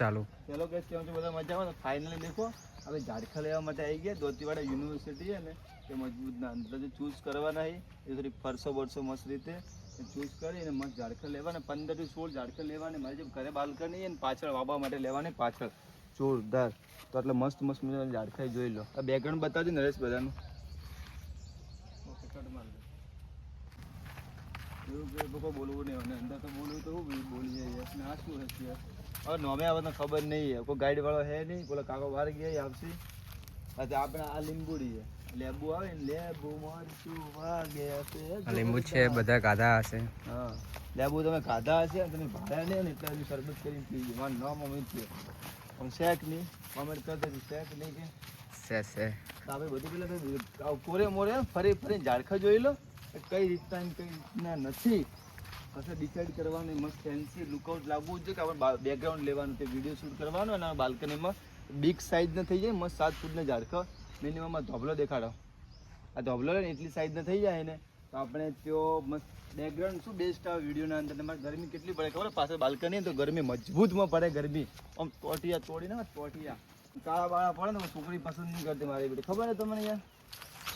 ચાલુ ચલો કે કેમ છો બધા મજામાં? તો ફાઇનલી દેખો હવે ઝાડખા લેવા માટે આવી ગયા. દોતીવાડા યુનિવર્સિટી છે ને તે મજબૂત ના અંદર જે ચૂઝ કરવાના છે એ થોડી ફરસો બરસો મસ્ત રીતે ચૂઝ કરીને મસ્ત ઝાડખા લેવાના. 15 થી 16 ઝાડખા લેવાની. મારી જે ઘરે બાલ્કની છે ને પાછળ વાવવા માટે લેવાની પાછળ જોરદાર. તો એટલે મસ્ત મસ્ત મજાના ઝાડખા જોઈ લો. આ બેકગ્રાઉન્ડ બતાવજો નરેશ બધાનું. ઓકે કટ માર દે. એવું કે લોકો બોલવું નહીં અને અંદર તો બોલવું તો હું બોલી જાય ને આ શું હશે યાર. હવે નોમે આવે તો ખબર નહીં. કોઈ ગાઈડ વાળો હે નહીં. પેલો કાકો બહાર ગયા આવશે. આપણે આ લીંબુડી છે. લેબુ આવે ને લેબુ મરચું વાગે હશે. લીંબુ છે બધા ગાધા હશે. હા લેબુ તમે ખાધા હશે તમે ભાડ્યા નહીં ને એટલે શરબત કરીને પીજો. મારું નામ અમિત છે પણ શેક નહીં કોમેન્ટ કરી દેજો. શેક નહીં કે છે આપણે બધું પેલા કોરે મોરે ફરી ફરી ઝાડખા જોઈ લો કઈ રીતના કઈ રીતના નથી. પછી ડિસાઈડ કરવાનું મસ્ત ફેન્સી લુકઆઉટ લાવવું છે કે આપણે બેકગ્રાઉન્ડ લેવાનું તે વિડીયો શૂટ કરવાનો અને બાલ્કનીમાં બિગ સાઇઝના થઈ જાય મસ્ત 7 ફૂટના ઝાડખા મિનિમમ આ ધોબલો દેખાડો. આ ધોબલો ને એટલી સાઇઝના થઈ જાય ને તો આપણે તેઓ મસ્ત બેકગ્રાઉન્ડ શું બેસ્ટ આવે વિડીયોના અંદર. તમારે ગરમી કેટલી પડે ખબર? પાછળ બાલ્કની તો ગરમી મજબૂતમાં પડે ગરમી. આમ ટોટિયા તોડી ને ટોટિયા કાળા બાળા પડે ને છોકરી પસંદ નહીં કરતી મારી બેટી. ખબર ને તમને યાર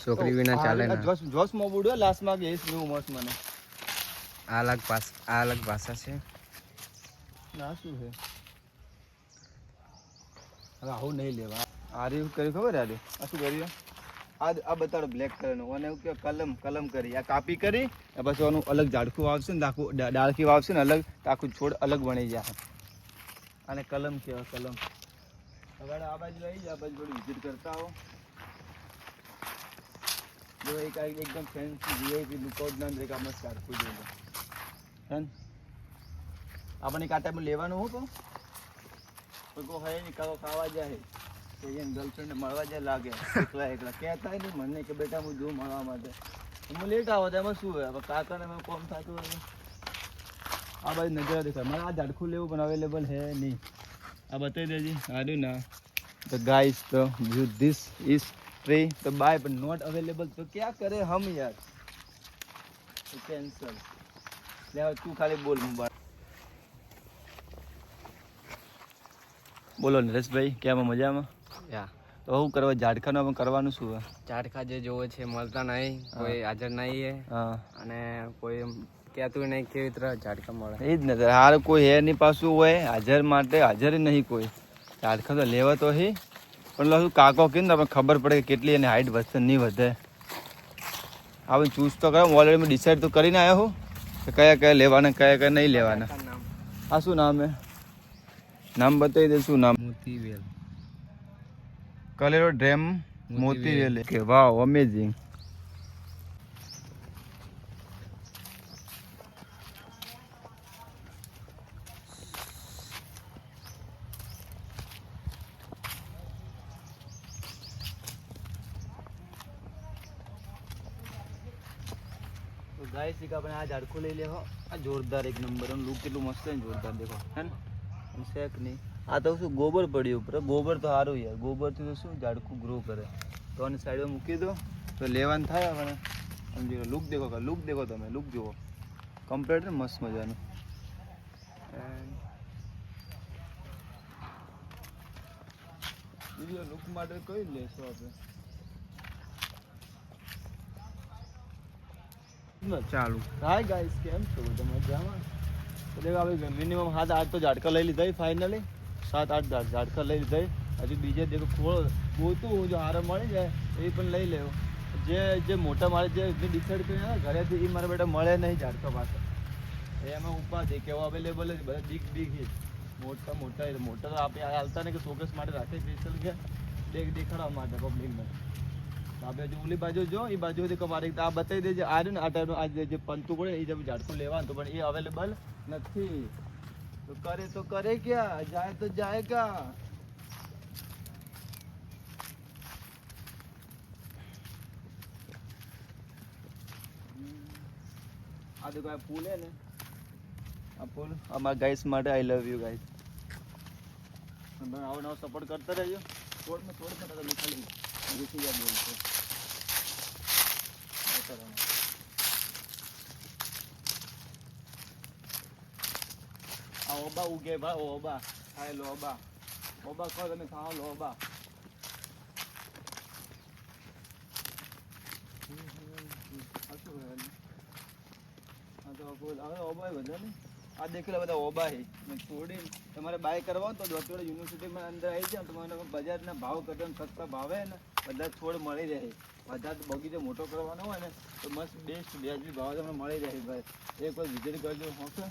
છોકરી વિના ચાલે ને. જોશમાં બુડ્યો લાસ્ટમાં કે એવું મસ્ત મને આ અલગ ભાષા છે. ના શું છે હવે આવું નહીં લેવા. આ રહ્યું કર્યું ખબર? આ શું કર્યું? આ બતાડો બ્લેક કલરનું. અને એવું કે કલમ કરી આ કાપી કરી પછી આનું અલગ ઝાડખું વાવશે ને આખું ડાળખી વાવશે ને અલગ આખું છોડ અલગ બની જાય. અને કલમ કહેવાય કલમ. હવે આ બાજુ આવી જાય. આ બાજુ થોડી વિઝિટ કરતા આવો. જો એક એકદમ ફેન્સી વીઆઈપી લુકઆઉટ ના અંદર એક મસ્ત ઝાડખું જોઈ લો. હે આપણે આ ટાઈમ લેવાનું હું કહું કોઈ હોય નહીં કાકો ખાવા જાય તો એને ગર્લફ્રેન્ડ મળવા જાય લાગે એકલા કહેતા નહીં મને કે બેટા હું જોઉં મળવા માટે. હું લેટ આવો તો એમાં શું હોય? હવે કાકાને એમાં કોમ થતું હોય. આ બાજુ નજર દેખાય. મારે આ ઝાડખું લેવું પણ અવેલેબલ હે નહીં. આ બતાવી દેજે. સારું ના તો ગાઈસ તો ધીસ ઇઝ ટ્રી તો બાય પણ નોટ અવેલેબલ તો ક્યાં કરે હમ યાર. તો કેન્સલ. લે તું ખાલી બોલ મુબારક. બોલો નરેશભાઈ કેમ મજામાં? યા તો શું કરવા ઝાડખાનું પણ કરવાનું શું? ઝાડખા જે જોવે છે મળતા નહીં. કોઈ હાજર નહીં હા અને કોઈ કહેતું નહીં કેવી રીતે ઝાડખા મળે. એ જ ને હાર કોઈ હે નહીં પાછું હોય હાજર માટે હાજર નહીં કોઈ. ઝાડખા તો લેવા તો હે પણ શું કાકો કે ને આપણે ખબર પડે કે કેટલી એની હાઈટ વધશે નહીં વધે. આપણે ચૂઝ તો કરો. ઓલરેડી મેં ડિસાઈડ તો કરીને આવ્યો હું કે કયા કયા લેવાના કયા કયા નહીં લેવાના. આ શું નામ હે? નામ બતાવી દે. શું નામ? મોતીવેલ. કલેરો ડ્રેમ મોતીવેલ. કે વાવ અમેઝિંગ. તો ગાઈસ એક આપણે આ ઝાડખું લઈ લેવો. આ જોરદાર એક નંબર. એનું લુક કેટલું મસ્ત છે ને જોરદાર. દેખો હે ને શેક નહીં. આ તો શું ગોબર પડ્યું ઉપર. ગોબર તો સારું યાર. ગોબરથી તો શું ઝાડખું ગ્રો કરે. તો આની સાઈડમાં મૂકી દો તો લેવાનું થાય. આપણે સમજી લો. લુક દેખો લુક દેખો તમે. લુક જુઓ કમ્પ્લીટ ને મસ્ત મજાનું. બીજો લુક માટે કઈ લેશો આપણે? ચાલુ. હાય ગાઈસ કેમ છો બધા મજામાં? તો દેખો આપણે મિનિમમ 7-8 તો ઝાડકા લઈ લીધા ફાઇનલી. 7-8 ઝાડકા લઈ લીધા. હજુ બીજે દેખો થોડો ગોતું જો હારો મળી જાય એ પણ લઈ લેવો. જે મોટા મારે જે ડિસાઈડ કરીને ઘરેથી એ મારા બેટા મળે નહીં ઝાડકા પાસે. એમાં ઉપાધિ કેવો અવેલેબલ જ બધા બિગ હિટ મોટા તો આપણે હાલતા ને કે શોકેસ માટે રાખે સ્પેશિયલ કે દેખાડવા માટે પબ્લિકને. આપણે હજુ ઓલી બાજુ જો એ બાજુથી મારે આ બતાવી દેજે. આ ને આ ટાઈપનું આ જે પંતું પડે એ જે ઝાડખું લેવાનું પણ એ અવેલેબલ નથી. તો કરે ક્યાં? જાય તો જાય ક્યાં? આ દેખો આ ફૂલ હે ને આ ફૂલ અમારા ગાઈસ માટે આઈ લવ યુ ગાઈસ. આવો નવો સપોર્ટ કરતા રહેજો. થોડ ખાલી ઘૂસી જાય બોલતો. આ ઓબા ઉગે ભાઈ ઓબા ખાય લોબા ઓબા ખાઓ તમે ખાઓ લોબા આ દેખેલા બધા ઓબા છે છોડી તમારે બાય કરવા તો ડોક્ટર યુનિવર્સિટીમાં અંદર આવી જાય તમારે બજારના ભાવ કરતા સસ્તા ભાવે ને બધા છોડ મળી રહે વધારે બગીચો મોટો કરવાનો હોય ને તો મસ્ત બેસ્ટ વ્યાજબી ભાવ તમને મળી રહે ભાઈ એક વાર વિઝિટ કરજો ઓકે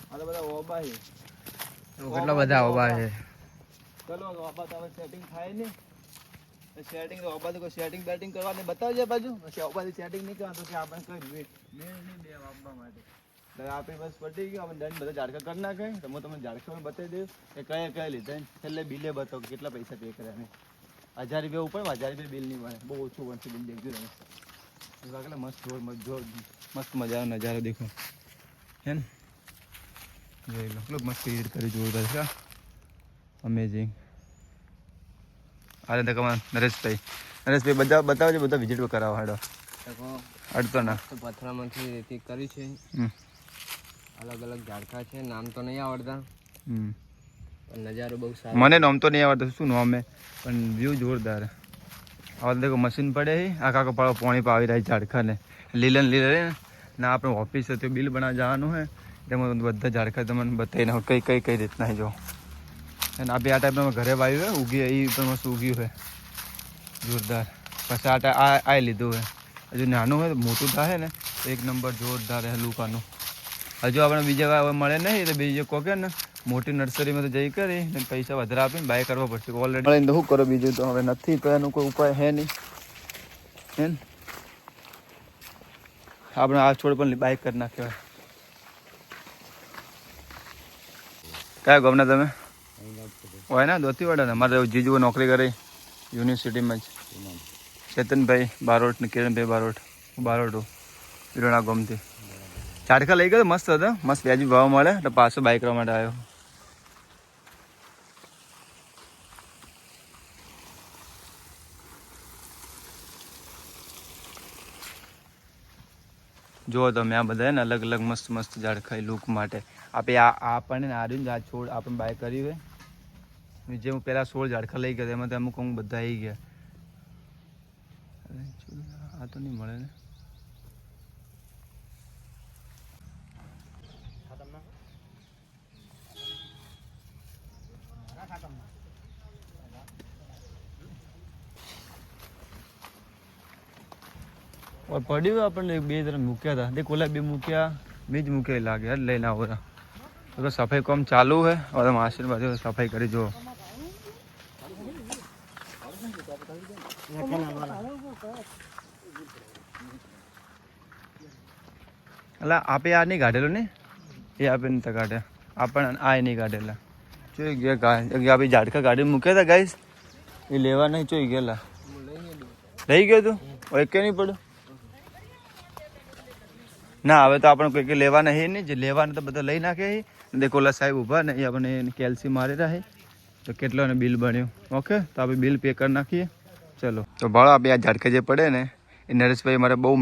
આ તો બધા ઓબા છે કેટલા બધા ઓબા છે ચલો ઓબા તો હવે સેટિંગ થાય ને સેટિંગ તો ઓબા તો કોઈ સેટિંગ બેટિંગ કરવા ને બતાવજે બાજુ પછી ઓબાથી સેટિંગ નહીં કરવા તો કે આપણે કઈ મેળ નહીં દે આપવા માટે એટલે આપણે બસ પટી ગયું આપણે દંડ બધા ઝાડકા કરી નાખે તો હું તમને ઝાડકા બતાવી દઉં કે કયા લીધા છેલ્લે બિલે બતાવો કે કેટલા પૈસા પે કર્યા ને 1000 રૂપિયા ઉપર 1000 રૂપિયા બિલ નહીં બને બહુ ઓછું બનશે બિલ દેખજો તમે કેટલા મસ્ત જોર મસ્ત મજાનો નજારો દેખો હે ને જોઈ લો કેટલું મસ્ત એડિટ કરી જોરદાર છે અમેઝિંગ આ રીતે કમાન નરેશભાઈ બધા બતાવજો બધા વિઝિટ કરાવો હાડો અડતો ના પથરામાંથી રેતી કરી છે અલગ અલગ ઝાડકા છે નામ તો નહીં આવડતા પણ નજારો બહુ સારો મને નામ તો નહીં આવડતું શું નામ હે પણ વ્યૂ જોરદાર હવે દેખો મશીન પડે છે આખા કપાળો પાણી પાવી રહ્યા ઝાડખાને લીલન ના આપણે ઓફિસ હતી બિલ બનાવવા જવાનું હોય તેમાં બધા ઝાડખા તમને બતાવીને કઈ કઈ કઈ રીતના જો અને આપણે આ ટાઈપના ઘરે વાવ્યું હોય ઉગી એ પણ મસ્ત ઉગ્યું હોય જોરદાર પછી આ લીધું હોય હજુ નાનું હોય મોટું થાય ને તો એક નંબર જોરદાર રહે લુકાનું હજુ આપણે બીજા મળે નહીં તો બીજે કોકે ને મોટી નર્સરીમાં તો જઈ કરી ને પૈસા વધારે આપીને બાય કરવા પડશે ઓલરેડી શું કરો બીજું તો હવે નથી તો એનું કોઈ ઉપાય હે નહીં હે ને આપણે આ છોડ પણ બાય કરી નાખ્યો કયા ગમના તમે હોય ને દોતીવાડા ને મારે જીજુ નોકરી કરી યુનિવર્સિટીમાં જ ચેતનભાઈ બારોટ ને કિરણભાઈ બારોટ વિરોણા ગમતી ઝાડખા લઈ ગયો મસ્ત હતો મસ્ત વ્યાજબી ભાવ મળે એટલે પાછો બાઇક કરવા માટે આવ્યો જુઓ તમે આ બધા ને અલગ અલગ મસ્ત મસ્ત ઝાડખા લુક માટે આપણે આપણને આર્યું આ છોડ આપણે બાય કરી હોય જે હું પહેલાં 16 ઝાડખા લઈ ગયા એમાં અમુક અમુક બધા આવી ગયા આ તો નહીં મળે ને પડ્યું આપણને બે તરફ મૂક્યા હતા દેખ ઓલા બે મૂક્યા મેં જ મૂક્યા લાગે યાર લઈને આવો તો સફાઈ કામ ચાલુ હે और मास्टर बाजू सफाई करी जो अला आपे आ नहीं काटेलो ने ये आपे नहीं काटे आपन आ नहीं काटेला જોઈ ગયા ગાય આપે ઝાડકા ગાડી મૂક્યા હતા ગાઈસ એ લેવા નહીં જોઈ ગયેલા લઈ ગયો તું એક કે નહીં પડ્યું ના હવે તો આપણે કોઈ લેવાના હે નહીં જે લેવાના તો બધા લઈ નાખે દેખો ઓલા સાહેબ ઊભા ને એ આપણે કેલ્સી મારી રહ્યા તો કેટલો ને બિલ બન્યું ઓકે તો આપણે બિલ પે કરી નાખીએ ચલો તો ભાડો આપણે આ ઝાડકા જે પડે ને એ નરેશભાઈ મારે બહુ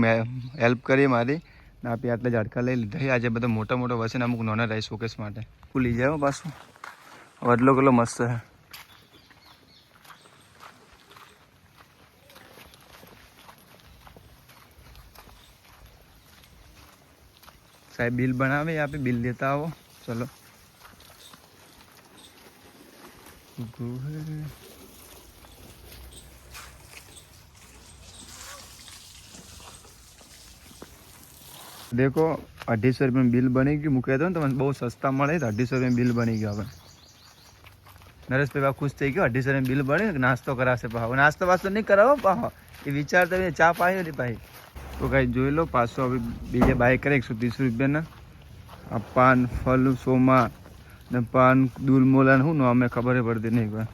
હેલ્પ કરી મારી ને આપણે આટલા ઝાડકા લઈ લીધા આજે બધા મોટા મોટા વસે ને અમુક નાના રહે શોકેસ માટે ખુલી જાય પાછું વડલો કેટલો મસ્ત છે साहब बिल बनावे यहाँ पे बिल देता हो चलो देखो 250 रुपये में बिल बनी गई मुके तो बहुत सस्ता મળે તો 250 रुपये में बिल बनी गया હવે નરેશ ભાઈ ખુશ થઈ ગયો 250 रुपये बिल बने नास्तो कराશે પાહો નાસ્તો વાસ્તો નહીં કરાવો પાહો એ વિચાર તમે ચા પાયો ને ભાઈ તો કઈ જોઈ લો પાછો હવે બીજે બાય કરે 130 રૂપિયાના આ પાન ફલ સોમા ને પાન દુલમોલા શું નો અમે ખબર પડતી નહીં કોઈ